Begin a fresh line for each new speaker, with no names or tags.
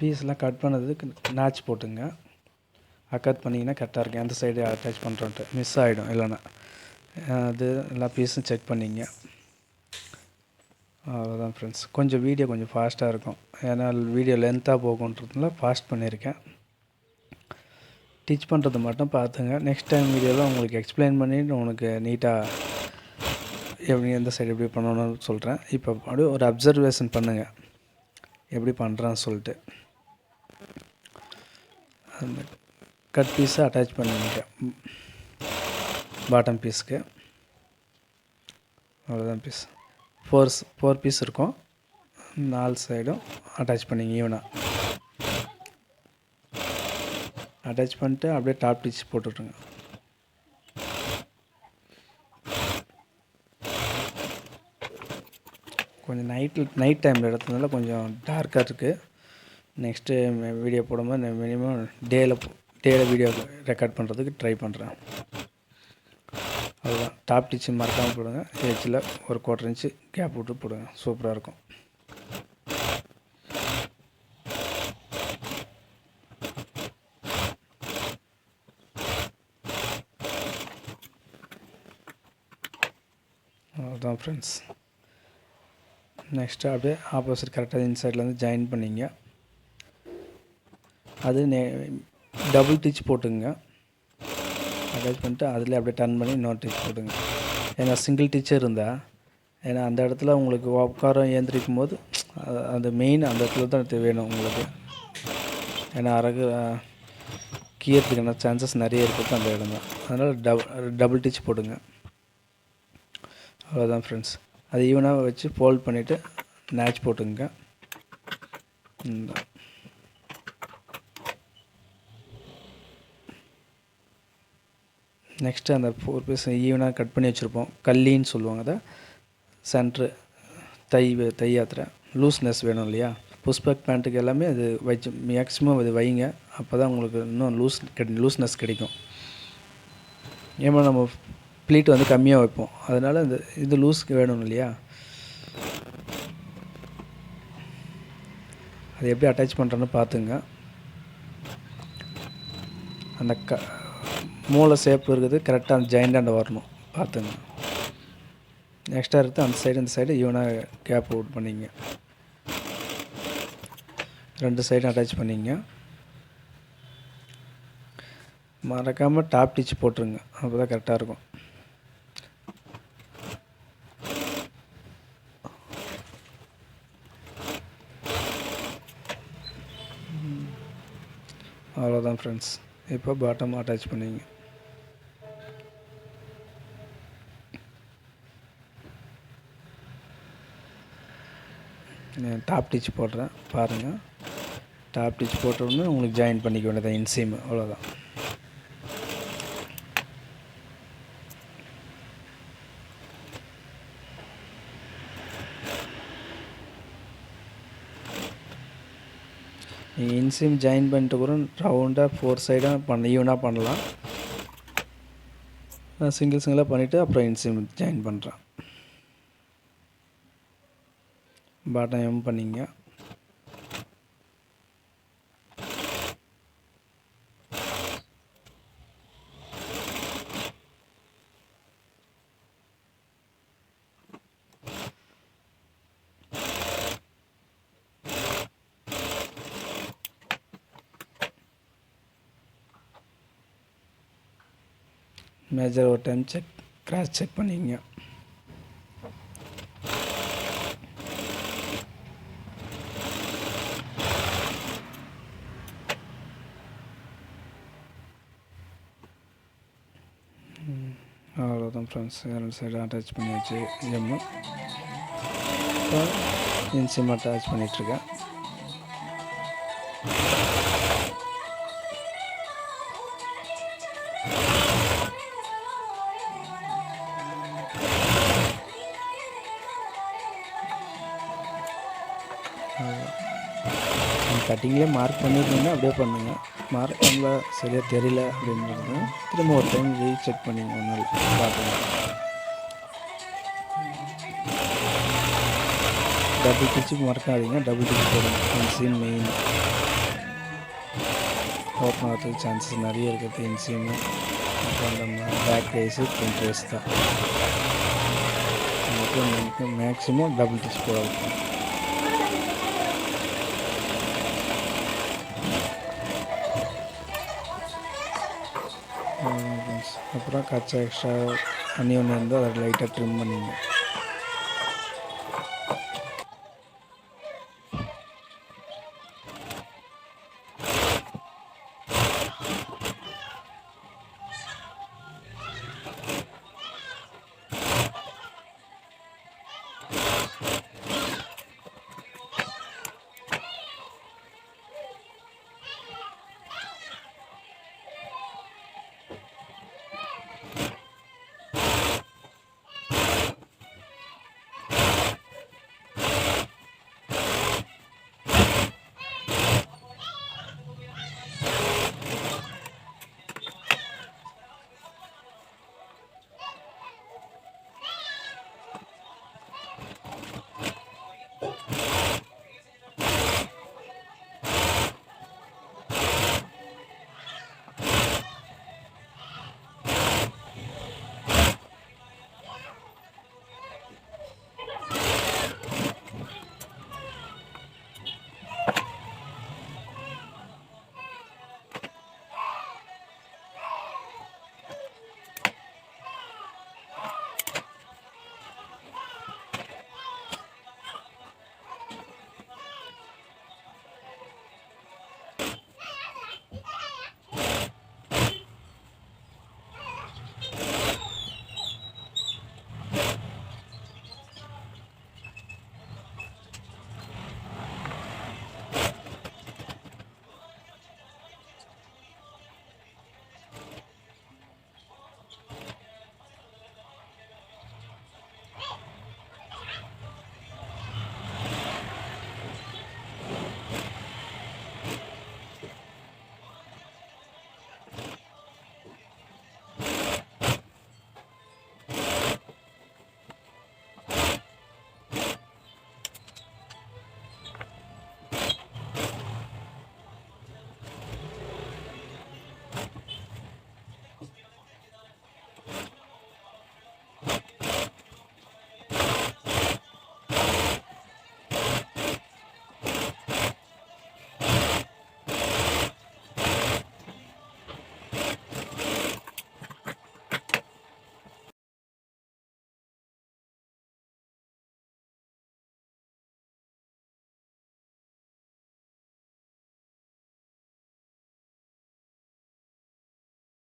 பீஸ்லாம் cut பண்ணதுக்கு notch போட்டுங்க. Cut பண்ணிங்கன்னா கரெக்டாக இருக்கும். எந்த சைடு அட்டாச் பண்ணுறோன்ட்டு மிஸ் ஆகிடும் இல்லைன்னா. அது எல்லா பீஸும் செக் பண்ணிங்க. அவ்வளோதான் ஃப்ரெண்ட்ஸ். கொஞ்சம் வீடியோ கொஞ்சம் ஃபாஸ்ட்டாக இருக்கும், ஏன்னா வீடியோ லென்த்தாக போகுன்றதுனால ஃபாஸ்ட் பண்ணியிருக்கேன். ஸ்டிச் பண்ணுறது மட்டும் பார்த்துங்க. நெக்ஸ்ட் டைம் வீடியோவில் உங்களுக்கு எக்ஸ்பிளைன் பண்ணிவிட்டு உங்களுக்கு நீட்டாக எப்படி எந்த சைடு எப்படி பண்ணணும்னு சொல்கிறேன். இப்போ அப்படியே ஒரு அப்சர்வேஷன் பண்ணுங்கள் எப்படி பண்ணுறான்னு சொல்லிட்டு. அந்த கட் பீஸை அட்டாச் பண்ணிங்க பாட்டம் பீஸ்க்கு. அவ்வளோதான் பீஸ். ஃபோர் பீஸ் இருக்கும். 4 சைடும் அட்டாச் பண்ணிங்க ஈவனாக. அட்டாச் பண்ணிட்டு அப்படியே டாப் ஸ்டிச் போட்டுவிட்ருங்க. கொஞ்சம் நைட் டைமில் எடுத்ததுனால கொஞ்சம் டார்க்காக இருக்குது. நெக்ஸ்ட்டு வீடியோ போடும்போது மினிமம் டேயில் வீடியோ ரெக்கார்ட் பண்ணுறதுக்கு ட்ரை பண்ணுறேன். அதுதான். டாப் ஸ்டிச் மறக்காமல் போடுங்க. எட்ஜில் ஒரு 1/4 இன்ச்சு கேப் விட்டு போடுங்க. சூப்பராக இருக்கும். அதுதான் ஃப்ரெண்ட்ஸ். நெக்ஸ்ட்டு அப்படியே ஆப்போசிட் கரெக்டாக இன்சைட்லேருந்து ஜாயின் பண்ணிங்க. அது டபுள் ஸ்டிச் போட்டுங்க. அட்டாச் பண்ணிட்டு அதில் அப்படியே டர்ன் பண்ணி இன்னொரு ஸ்டிச் போட்டுங்க. ஏன்னா சிங்கிள் ஸ்டிச் இருந்தால், ஏன்னா அந்த இடத்துல உங்களுக்கு உட்காரம் ஏந்திரிக்கும் போது அந்த மெயின் அந்த இடத்துல தான் வேணும் உங்களுக்கு. ஏன்னா கீழத்துக்கான சான்சஸ் நிறைய இருக்கிறது அந்த இடம் தான். அதனால் டபுள் ஸ்டிச் போட்டுங்க. அவ்வளோதான் ஃப்ரெண்ட்ஸ். அது ஈவனாக வச்சு ஃபோல்ட் பண்ணிவிட்டு நாச் போட்டுங்க. நெக்ஸ்ட்டு அந்த 4 பீஸ் ஈவனாக கட் பண்ணி வச்சுருப்போம். கல்லின்னு சொல்லுவாங்க. அதை சென்ட்ரு தை யாத்திரை லூஸ்னஸ் வேணும் இல்லையா? புஷ்பேக் பேண்ட்டுக்கு எல்லாமே அது வச்சு மேக்ஸிமம் அது வைங்க. அப்போ தான் உங்களுக்கு இன்னும் லூஸ்னஸ் கிடைக்கும். ஏன்னா நம்ம ப்ளீட் வந்து கம்மியாக வைப்போம், அதனால் இது லூஸ்க்கு வேணும் இல்லையா? அது எப்படி அட்டாச் பண்ணுறேன்னு பார்த்துங்க. அந்த மூளை ஷேப் இருக்குது கரெக்டாக அந்த ஜாயிண்டாண்ட வரணும் பார்த்துங்க. நெக்ஸ்ட்டாக இருக்குது அந்த சைடு இந்த சைடு ஈவனாக கேப் அவுட் பண்ணிங்க. 2 சைடும் அட்டாச் பண்ணிங்க. மறக்காமல் டாப் ஸ்டிச் போட்டுருங்க, அப்போ தான் கரெக்டாக இருக்கும். அவ்வளோதான் ஃப்ரெண்ட்ஸ். இப்போ பாட்டம் அட்டாச் பண்ணிங்க. டாப் ஸ்டிச் போடுறேன் பாருங்கள். டாப் ஸ்டிச் போட்டோடனே உங்களுக்கு ஜாயின் பண்ணிக்க வேண்டியதான் இன்சீம். அவ்வளோதான். நீங்கள் இன்சீம் ஜாயின் பண்ணிட்டு கூட ரவுண்டாக 4 சைடாக ஈவனாக பண்ணலாம். நான் சிங்கிளாக பண்ணிவிட்டு அப்புறம் இன்சீம் ஜாயின் பண்ணுறேன். பாட்டம் எம் பண்ணிங்க. மேஜர் ஒரு டைம் கிராஸ் செக் பண்ணிங்க. அவ்வளோதான் ஃப்ரெண்ட்ஸ். 2 சைடும் அட்டாச் பண்ணியாச்சு. எம்மு இன்சிம் அட்டாச் பண்ணிகிட்ருக்கேன். கட்டிங்லேயே மார்க் பண்ணியிருந்தீங்கன்னா அப்படியே பண்ணுங்கள். மார்க் பண்ணல சரியாக தெரியல அப்படின்றது திரும்ப ஒரு டைம் ரீசெக் பண்ணிங்க. ஒரு நாள் பார்த்துங்க. டபுள் ஸ்டிச்சுக்கு மறக்காதீங்க. டபுள் ஸ்டிச் போடுங்க. Seam main. ஓப்பன் ஆகிறதுக்கு சான்சஸ் நிறைய இருக்குது. இன்சீமு அப்புறம் அந்த பேக் ரேஸு ஃப்ரண்ட் ரேஸ் தான் நமக்கு மேக்ஸிமம் டபுள் டிச் போட வைக்கும். அப்புறம் கச்சா எக்ஸ்ட்ரா அனியன் இருந்தால் அதை லைட்டாக ட்ரிம் பண்ணிங்க.